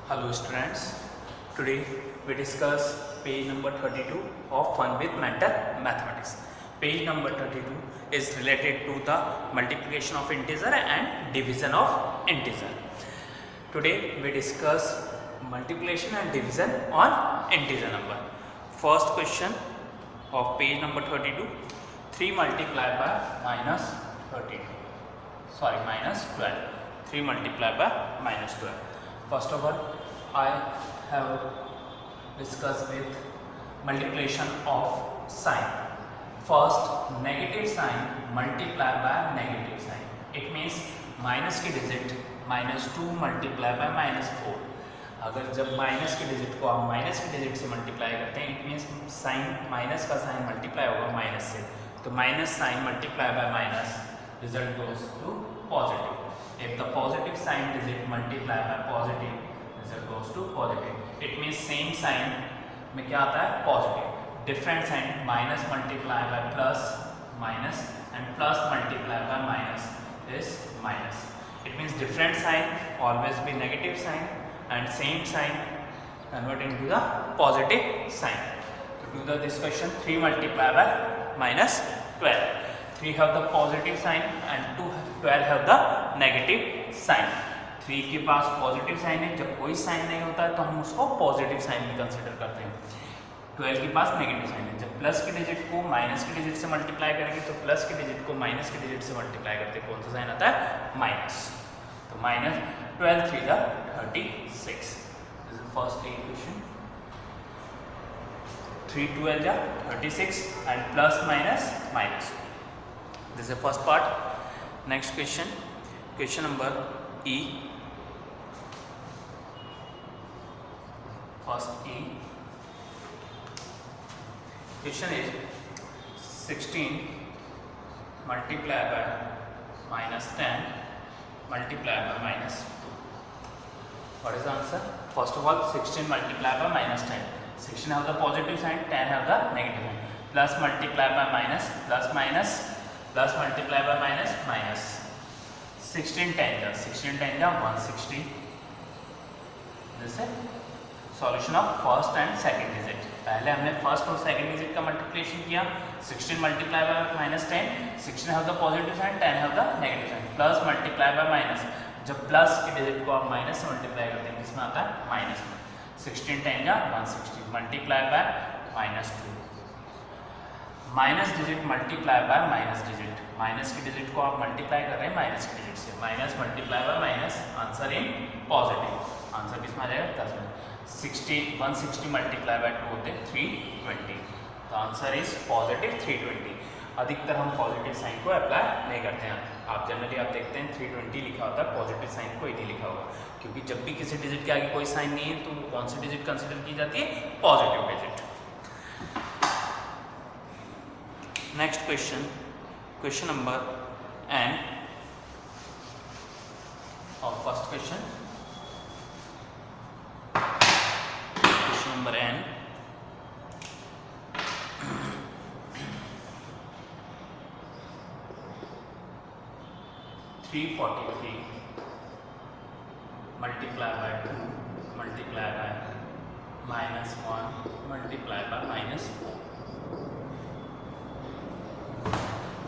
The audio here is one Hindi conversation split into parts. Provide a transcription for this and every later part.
Hello students, today we discuss page number 32 of Fun with Mental Mathematics. Page number 32 is related to the multiplication of integer and division of integer. Today we discuss multiplication and division on integer number. First question of page number 32, 3 multiplied by minus 12. 3 multiplied by minus 12. First of all, I have discussed with multiplication of sign. First, negative sign multiply by negative sign. It means minus की डिजिट -2 मल्टीप्लाई बाय -4. अगर जब माइनस की डिजिट को आप माइनस की डिजिट से मल्टीप्लाई करते हैं, इट मीन्स साइन माइनस का साइन मल्टीप्लाई होगा माइनस से, तो minus sign multiply by minus, result goes to positive. If the positive sign digit multiply by positive, result goes to positive. It means same sign में क्या आता है positive. Different sign minus multiply by plus minus and plus multiply by minus is minus. It means different sign always be negative sign and same sign convert into the positive sign. To do this question, 3 multiply by minus 12. 3 have the positive sign and 12 have the negative sign. 3 के पास पॉजिटिव साइन है, जब कोई साइन नहीं होता है तो हम उसको पॉजिटिव साइन में कंसिडर करते हैं. 12 के पास नेगेटिव साइन है, जब प्लस की डिजिट को माइनस की डिजिट से मल्टीप्लाई करेंगे तो प्लस की डिजिट को माइनस की डिजिट से मल्टीप्लाई करते हैं, कौन सा साइन आता है माइनस. तो माइनस 12 3 जा 36. This is first equation. 3 12 जा 36 and plus minus minus. This is the first part. Next question, question number E. First E. Question is 16 multiplied by minus 10 multiplied by minus 2. What is the answer? First of all, 16 multiplied by minus 10. 16 have the positive sign, 10 have the negative sign. Plus multiplied by minus, plus minus. Plus multiply by minus minus. 16 10 जा 160. जैसे solution of first and second digit. पहले हमने फर्स्ट और सेकंड डिजिट का मल्टीप्लिकेशन किया. 16 multiply by minus 10. 16 have the positive sign, 10 have the negative sign. Plus multiply by minus, जब प्लस की डिजिट को आप माइनस से मल्टीप्लाई करते हैं किसमें आता है माइनस में. 16 10 जा 160 multiply by minus 2. Minus digit multiply by minus digit, minus की डिजिट को आप मल्टीप्लाई कर रहे हैं माइनस की डिजिट से. Minus multiply by minus, answer in positive. Answer किसमें आ जाएगा 10 में. 160 मल्टीप्लाई बाय 2 होते हैं 320. तो आंसर इज पॉजिटिव 320. अधिकतर हम पॉजिटिव साइन को अप्लाई नहीं करते हैं. आप जनरली आप देखते हैं 320 लिखा होता है, पॉजिटिव साइन कोई नहीं लिखा होगा, क्योंकि जब भी किसी डिजिट के आगे कोई साइन नहीं है तो कौन सी डिजिट कंसिडर की जाती है positive digit. Next question, question number N of first question. Question number N. 343 multiply by 2 multiply by minus 1 multiply by minus 4.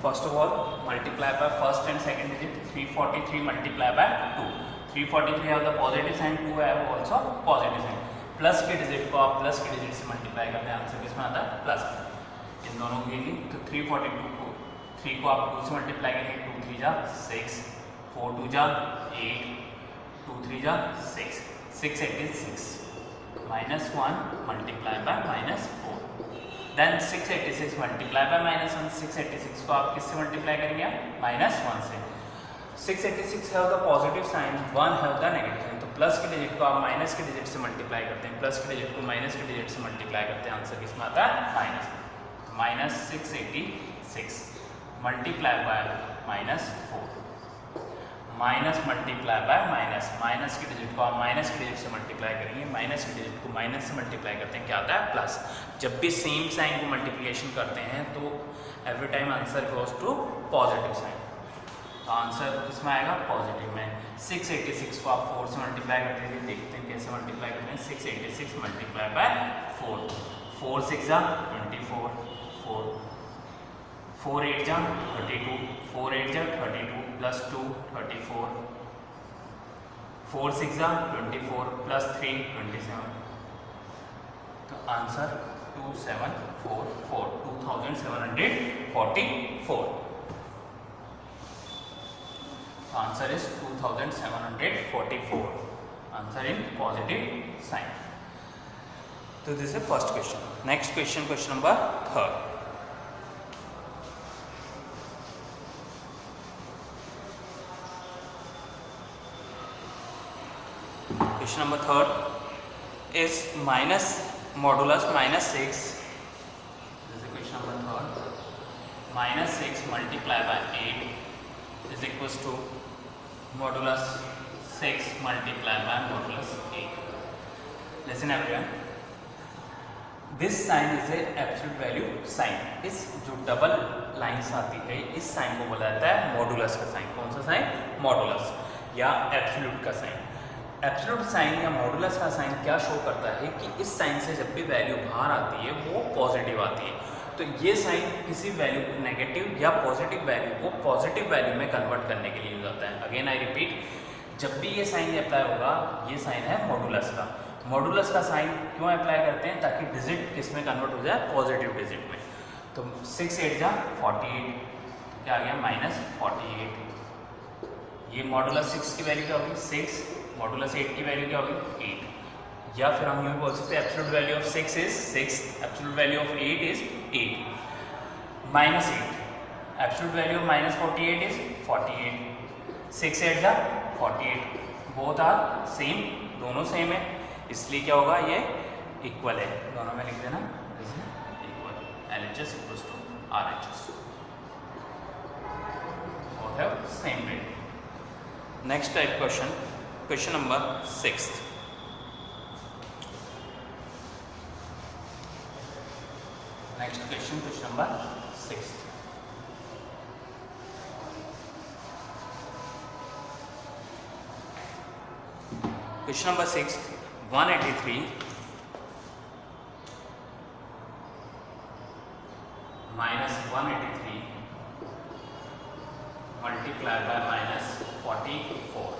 First of all, multiply by first and second digit. 343 multiply by 2. 343 have the positive sign, 2 have also positive sign. Plus के डिजिट को आप प्लस के डिजिट से मल्टीप्लाई करते हैं, आंसर किसमें आता है प्लस. इन दोनों के लिए तो 342 को 3 को आप 2 से मल्टीप्लाई करेंगे, 2 3 जा 6, 4 2 जा 8, 2 3 जा 6, 686 minus 1 multiply by minus 4. Then 686 multiply by minus 1. 686 को आप किससे मल्टीप्लाई करेंगे माइनस 1 से. 686 have the positive sign, 1 have the negative sign. तो प्लस की डिजिट को आप माइनस की डिजिट से मल्टीप्लाई करते हैं, प्लस की डिजिट को माइनस की डिजिट से मल्टीप्लाई करते हैं, आंसर किसमें आता है minus. Minus 686 multiply by minus 4. Minus multiply by minus, minus की डिजिट को आप माइनस की डिजिट से मल्टीप्लाई करेंगे, माइनस की डिजिट को माइनस से मल्टीप्लाई करते हैं, क्या आता है प्लस. जब भी सेम साइन को मल्टीप्लिकेशन करते हैं तो every time answer goes to positive sign. तो आंसर किसमें आएगा पॉजिटिव में. 686 को आप 4 से मल्टीप्लाई करते हैं, देखते हैं कैसे मल्टीप्लाई करते हैं। 686 मल्टीप्लाई बाय 4, 4 6 जा 24, 4 8 जा 32, 4 8 जा 32 प्लस 2 34, 4 6 जा 24 प्लस 3 27। तो answer 2744, 2744। Answer is 2744. Answer in positive sign. So this is the first question. Next question, question number 3rd. Question number 3rd is minus modulus minus 6. This is the question number 3rd. Minus 6 multiplied by 8 is equals to modulus 6 multiplied by modulus 8. Listen everyone. This sign is a absolute value sign. इस जो डबल लाइन्स आती है इस साइन को बोला जाता है मॉडुलस का साइन। कौन सा साइन? मॉडुलस या एब्सोल्यूट का साइन। एब्सोल्यूट साइन या मॉडुलस का साइन क्या शो करता है कि इस साइन से जब भी वैल्यू बाहर आती है वो पॉजिटिव आती है। तो ये साइन किसी वैल्यू नेगेटिव या पॉजिटिव वैल्यू को पॉजिटिव वैल्यू में कन्वर्ट करने के लिए यूज होता है। अगेन आई रिपीट, जब भी ये साइन अप्लाई होगा, ये साइन है मॉडुलस का। मॉडुलस का साइन क्यों अप्लाई करते हैं? ताकि डिजिट किस में कन्वर्ट हो जाए? पॉजिटिव डिजिट में। तो 6 8 जा 48, क्या आ गया? माइनस 48। ये मॉडुलस 6 की वैल्यू क्या होगी? 6। मॉडुलस 8 की वैल्यू क्या होगी? 8। या फिर हम यूँ बोल सकते हैं absolute value of 6 is 6, absolute value of 8 is 8। Minus 8, absolute value of minus 48 is 48। 6 8 जा 48, बोथ आर सेम, दोनों सेम है, इसलिए क्या होगा? ये इक्वल है। दोनों में लिख देना equal, LHS equals to RHS, both have same value. Next type question, question number 6th. Next question, question number 6th. Question number 6, 183 minus 183 multiplied by minus 44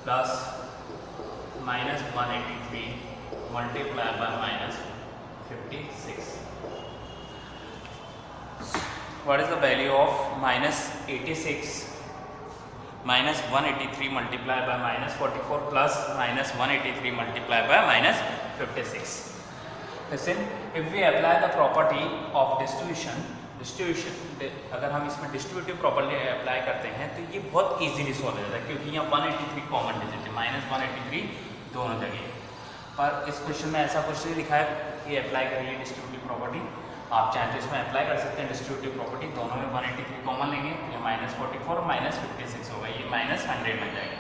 plus minus 183 multiplied by minus 56. What is the value of minus 86 minus 183 multiplied by minus 44 plus minus 183 multiplied by minus 56? Listen, if we apply the property of distribution, अगर हम इसमें डिस्ट्रीब्यूटिव प्रॉपर्टी अप्लाई करते हैं तो ये बहुत इजीली सॉल्व हो जाता है, क्योंकि यहाँ 183 कॉमन डिजिट है, माइनस 183 दोनों जगह। पर इस क्वेश्चन में ऐसा कुछ नहीं लिखा है कि अप्लाई करिए डिस्ट्रीब्यूटिव प्रॉपर्टी। आप चाहें तो इसमें अप्लाई कर सकते हैं डिस्ट्रीब्यूटिव प्रॉपर्टी, दोनों में 183 कॉमन लेंगे तो ये माइनस 44 माइनस 56 होगा, ये माइनस 100 बन जाएगा।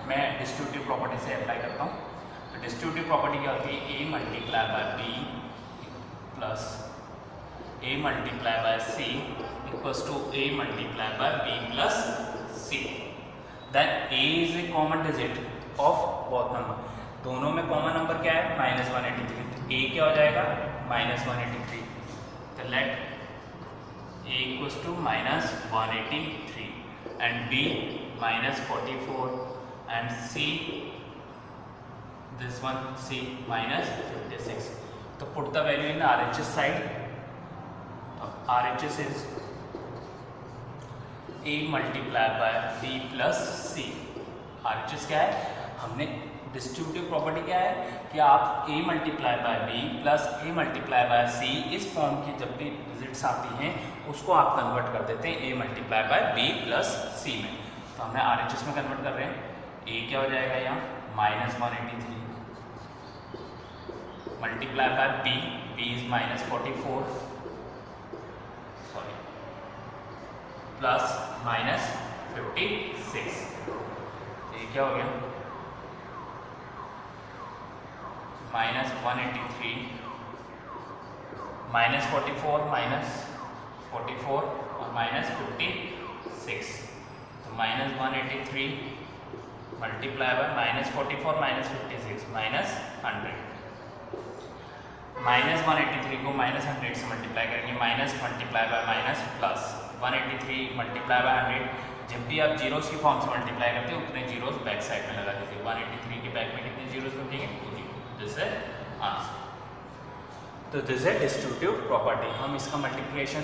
मैं डिस्ट्रीब्यूटिव प्रॉपर्टी से अप्लाई करता हूँ। तो डिस्ट्रीब्यूटिव प्रॉपर्टी क्या होती है? A multiply by B plus A multiply by C equals to A multiply by B plus C। Then A is a common digit of both number, दोनों में कॉमन नंबर क्या है? माइनस 183। तो A क्या हो जाएगा? माइनस 183। तो let A equals to minus 183 and B minus 44 and C, this one C minus 56। तो put the value in RHS side. RHS is A multiply by B plus C। RHS क्या है? हमने डिस्ट्रीब्यूटिव प्रॉपर्टी क्या है कि आप A multiply by B plus A multiply by C इस फॉर्म की जब भी डिजिट्स आती हैं उसको आप कन्वर्ट कर देते हैं A multiply by B plus C में। तो हमने RHS में कन्वर्ट कर रहे हैं। A क्या हो जाएगा यहाँ? Minus 183 multiply by B, B is minus 44 plus minus 56। ये क्या हो गया? माइनस 183 माइनस 44 माइनस 44 और माइनस 56। तो माइनस 183 मल्टीप्लाई बाय -44 -56 -100। -183 को -100 से मल्टीप्लाई करेंगे, minus multiply by minus plus 183 multiply by 100। जब भी आप जीरोस की फॉर्म से मल्टीप्लाई करते हैं उतने जीरोस बैक साइड में लगा दीजिए। 183 के बैक में कितने जीरोस बचेंगे? 2 जीरो। This is answer. तो दिस इज डिस्ट्रीब्यूटिव प्रॉपर्टी। हम इसका मल्टीप्लिकेशन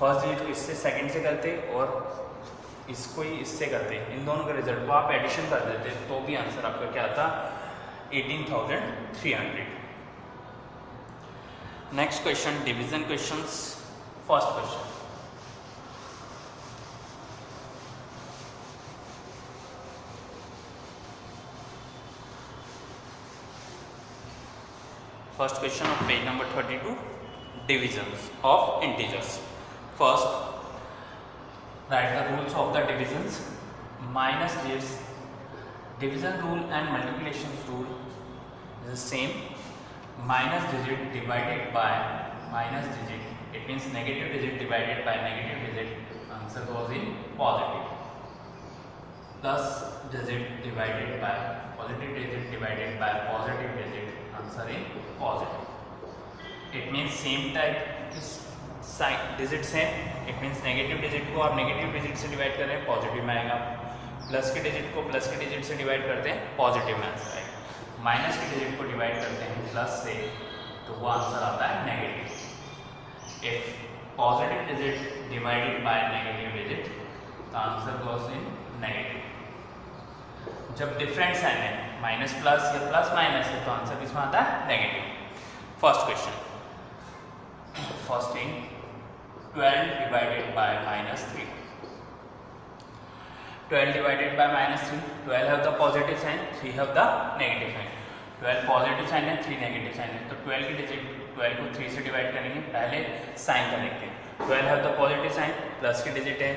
फर्स्ट डिजिट को इससे, सेकंड से करते और इसको ही इससे करते, इन दोनों के रिजल्ट को आप एडिशन कर देते तो भी आंसर आपका क्या आता? 18,300। Next question, division questions. First question, first question of page number 32, divisions of integers. First, write the rules of the divisions. Minus digits, division rule and multiplication rule is the same. Minus digit divided by minus digit, it means negative digit divided by negative digit, answer goes in positive. Plus digit divided by positive digit divided by positive digit, answer in positive. It means same type sign digit same, it means negative digit को आप नेगेटिव डिजिट से डिवाइड कर रहे हैं, पॉजिटिव में आएगा। प्लस के डिजिट को प्लस के डिजिट से डिवाइड करते हैं, पॉजिटिव में आंसर आएगा। माइनस के डिजिट को डिवाइड करते हैं प्लस से, तो वो आंसर आता है negative. If positive digit divided by negative digit, तो आंसर गोस इन नेगेटिव। जब डिफरेंट साइन है, माइनस प्लस या प्लस माइनस है, तो आंसर किसमें आता है? Negative. First question, first thing, 12 divided by -3. 12 divided by -3. 12 have the positive sign, 3 have the negative sign. 12 positive sign है, 3 नेगेटिव साइन है, तो 12 की डिजिट 12 को 3 से डिवाइड करेंगे। पहले साइन का देखते हैं। 12 have the positive sign, plus की डिजिट है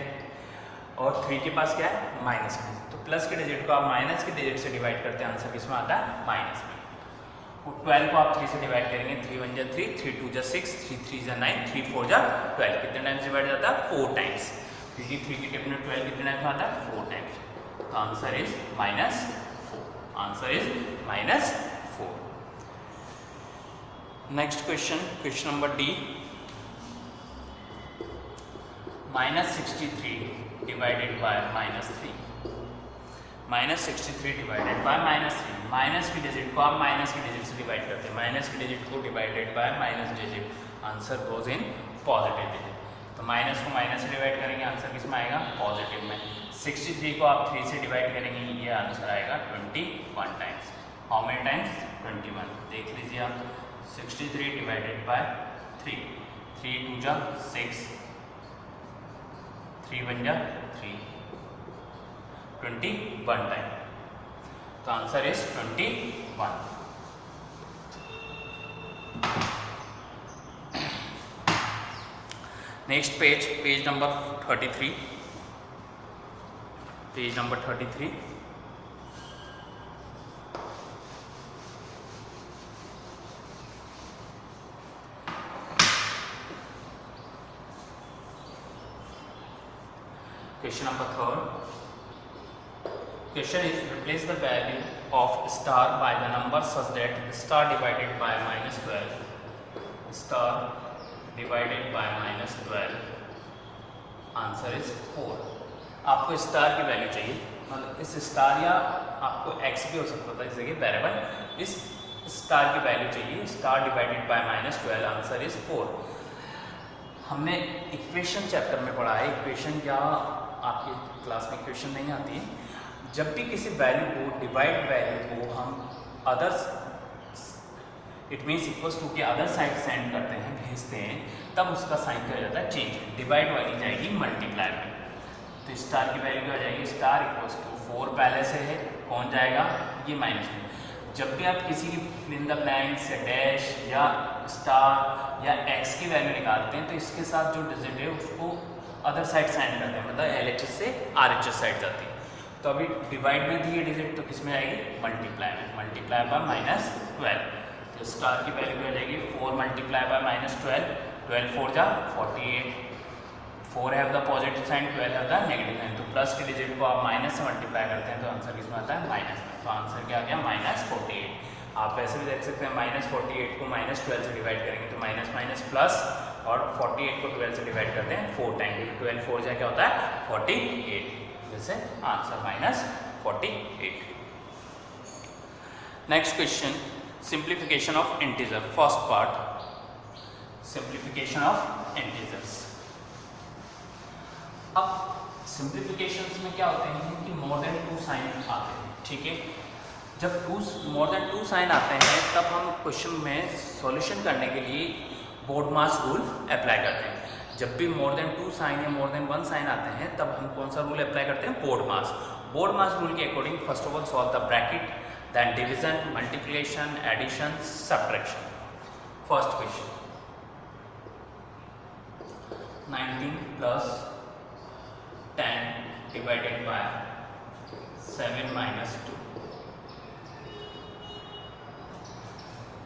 और 3 के पास क्या है? माइनस की डिजिट। तो प्लस की डिजिट को आप माइनस की डिजिट से डिवाइड करते हैं, आंसर किसमें आता है? माइनस में। 12 को आप 3 से डिवाइड करेंगे, 3 1 जा 3, 3 2 जा 6, 3 3 जा 9, 3 4 जा 12। कितने टाइम्स डिवाइड जाता है? 4 टाइम्स। क्योंकि 3 की टेबल में 12 कितने टाइम्स आता है? 4 टाइम्स। तो answer is -4। Answer is -4। Next question, question number D, -63 divided by -3। -63 divided by -3। Minus की डिजिट को आप माइनस की डिजिट से डिवाइड करते हैं, माइनस की डिजिट को divided by minus digit, answer goes in positive digit. तो माइनस को माइनस से डिवाइड करेंगे, आंसर किस में आएगा? पॉजिटिव में। 63 को आप 3 से डिवाइड करेंगे, ये आंसर आएगा 21 टाइम्स। How many times? 21। देख लीजिए आप, 63 डिवाइडेड बाय 3, 3 2 जा 6, 3 1 जा 3, 21 टाइम। तो answer is 21। Next page, page number 33, page number 33। Question number 3। Question is, replace the value of star by the number such that star divided by -12, star divided by -12, answer is 4। आपको स्टार की वैल्यू चाहिए, मतलब इस स्टार या आपको x भी हो सकता था इस जगह वेरिएबल, इस स्टार की वैल्यू चाहिए, star divided by -12, answer is 4। हमने इक्वेशन चैप्टर में पढ़ा है, इक्वेशन या आपकी क्लास में इक्वेशन नहीं आती है, जब भी किसी वैल्यू को, डिवाइड वैल्यू को हम others, it means equals to के अदर साइड सेंड करते हैं, भेजते हैं, तब उसका साइन क्या हो जाता है? चेंज। डिवाइड वाली जाएगी मल्टीप्लाई में, तो स्टार की वैल्यू क्या हो जाएगी? स्टार इक्वल्स टू 4 पहले से है, कौन जाएगा? ये माइनस में। जब भी आप किसी की फिल इन द ब्लैंक से डैश या स्टार या एक्स की वैल्यू निकालते हैं, तो इसके साथ जो डिजिट है उसको अदर साइड सेंड करते हैं, मतलब LHS से RHS साइड जाती है। तो अभी डिवाइड में दी है डिजिट, तो किस में आएगी? मल्टीप्लाई में। मल्टीप्लाई बाय -12, तो स्टार की वैल्यू क्या हो जाएगी? 4 मल्टीप्लाई बाय -12, 12 4 जा 48, 4 have the positive sign, 12 have the negative sign. तो प्लस के डिजिट को आप माइनस से मल्टीप्लाई करते हैं तो आंसर किसमें आता है? माइनस में। तो आंसर क्या आ गया? -48। आप वैसे भी देख सकते हैं -48 को -12 से डिवाइड करेंगे तो माइनस माइनस प्लस, और 48 को 12 से डिवाइड करते हैं 4 टाइम, क्योंकि 12 4 जाए क्या होता है? 48। जैसे answer -48। Next question, simplification of integer. First part, simplification of integers. अब सिंप्लीफिकेशंस में क्या होते हैं कि मोर देन 2 साइन आते हैं, ठीक है। जब मोर देन 2 साइन आते हैं तब हम क्वेश्चन में सॉल्यूशन करने के लिए बोर्डमास रूल अप्लाई करते हैं। जब भी मोर देन 2 साइन या मोर देन 1 साइन आते हैं तब हम कौन सा रूल अप्लाई करते हैं? बोर्डमास रूल के according first of all solve the bracket, then division, multiplication, addition, subtraction. First question, 19 plus 10 divided by 7 minus 2.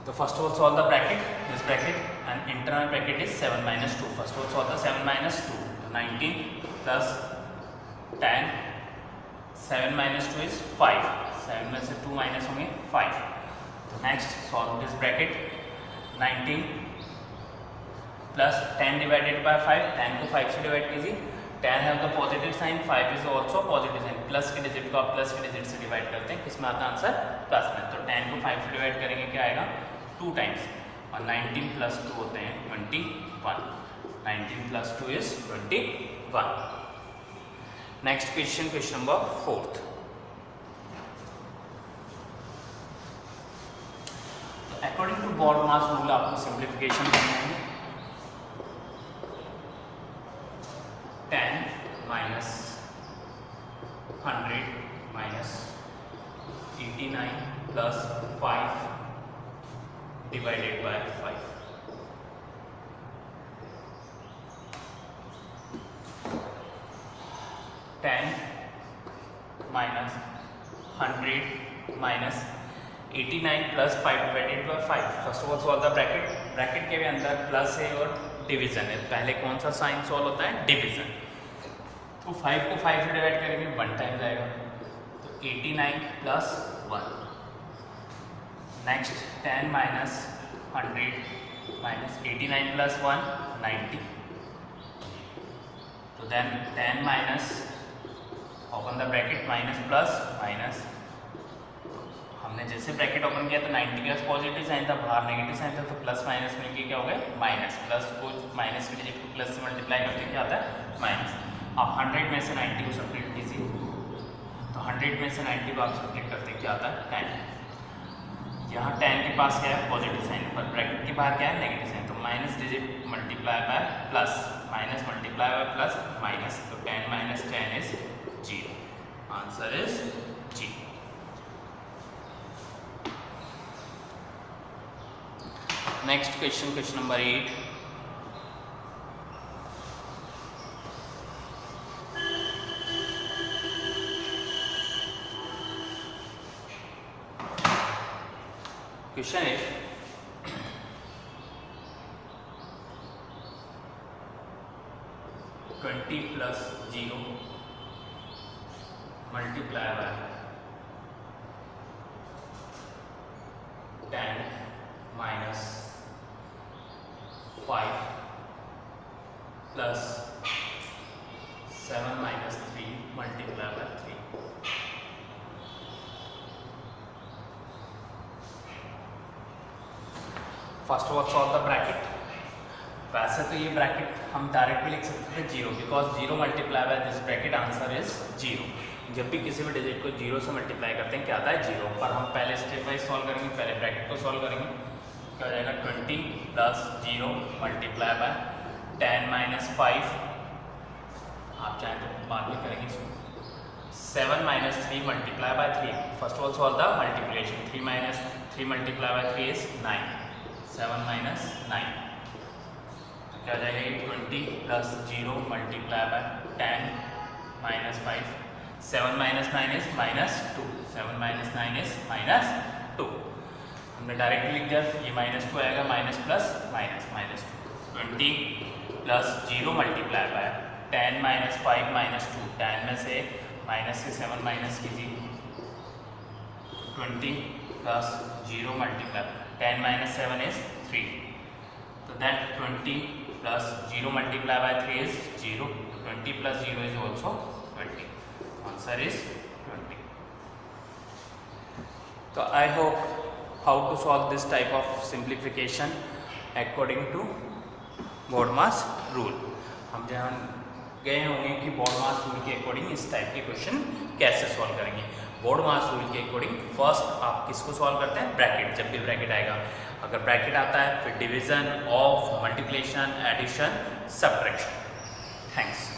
So first of all solve the bracket, this bracket, and internal bracket is 7 minus 2. First of all solve the 7 minus 2. 19 plus 10, 7 minus 2 is 5. 7 में से 2 minus होंगे 5. तो next solve this bracket. 19 plus 10 divided by 5. 10 को 5 से डिवाइड कीजिए. 10 है तो positive sign, 5 is also positive sign. Plus के डिजिट को आप प्लस के डिजिट से डिवाइड करते हैं, किसमें आता है आंसर? प्लस में। तो 10 को 5 से डिवाइड करेंगे क्या आएगा? 2 टाइम्स, और 19 प्लस 2 होते हैं 21। 19 plus 2 is 21। Next question, question number 4। According to BODMAS rule आपको सिंप्लीफिकेशन करना है। 10 minus 100 minus 89 plus 5 divided by 5. 10 minus 100 minus 89 plus 5 divided by 5. First of all solve the bracket. Bracket के भी अंदर प्लस है और डिवीजन है। पहले कौन सा साइन सॉल्व होता है? डिवीजन। तो 5 को 5 से डिवाइड करेंगे 1 टाइम जाएगा, तो 89 plus 1। Next 10 minus 100 minus 89 plus 1 90। तो then 10 minus, open the bracket, minus plus minus. हमने जैसे ब्रैकेट ओपन किया तो 90 के पास पॉजिटिव साइन था, बाहर नेगेटिव साइन था, तो प्लस माइनस मिलके क्या हो गया? माइनस। प्लस को माइनस के डिजिट को प्लस से मल्टीप्लाई करते क्या आता है? माइनस। आप 100 में से 90 को सब्ट्रैक्ट कीजिए, तो 100 में से 90 को आप सब्ट्रैक्ट करते क्या आता है? 10। यहाँ 10 के पास क्या है? पॉजिटिव साइन, पर ब्रैकेट के बाहर क्या है? Negative sign. तो minus digit multiply by plus, minus multiply by plus minus, तो 10 minus 10 is 0। Answer is 0। Next question, question number 8। Question is 20 plus 0 multiply by 10 minus 5 plus 7 minus 3 multiply by 3। First of all solve the bracket. वैसे तो ये ब्रैकेट हम डायरेक्ट भी लिख सकते थे 0, because 0 multiply by this bracket answer is 0। जब भी किसी भी डिजिट को 0 से मल्टीप्लाई करते हैं क्या आता है? 0। पर हम पहले स्टेप वाइज सॉल्व करेंगे, पहले ब्रैकेट को सॉल्व करेंगे। क्या हो जाएगा? 20 प्लस 0 मल्टीप्लाई बाय 10 माइनस 5, आप चाहें तो बाद में करेंगे इसको। 7 minus 3 multiply by 3। First of all solve the multiplication. 3 minus 3 multiply by 3 is 9। 7 minus 9, तो क्या हो जाएगा? 20 plus 0 multiply by 10 minus 5। 7 minus 9 is minus 2। 7 minus 9 is minus 2। हमने डायरेक्ट लिख दिया, ये माइनस 2 आएगा, minus plus minus minus 2। 20 plus 0 multiply by 10 minus 5 minus 2, 10 में से माइनस से 7 माइनस कीजिए, 20 प्लस 0 मल्टीप्लाई 10 माइनस 7 इज 3, तो that 20 plus 0 multiply by 3 is 0, 20 plus 0 is also 20, answer is 20. So I hope how to solve this type of simplification according to BODMAS rule. हम जहाँ गए होंगे कि BODMAS रूल के अकॉर्डिंग इस टाइप के क्वेश्चन कैसे सॉल्व करेंगे. BODMAS रूल के अकॉर्डिंग फर्स्ट आप किसको सॉल्व करते हैं, ब्रैकेट. जब भी ब्रैकेट आएगा, अगर ब्रैकेट आता है फिर division, of, multiplication, addition, subtraction. Thanks.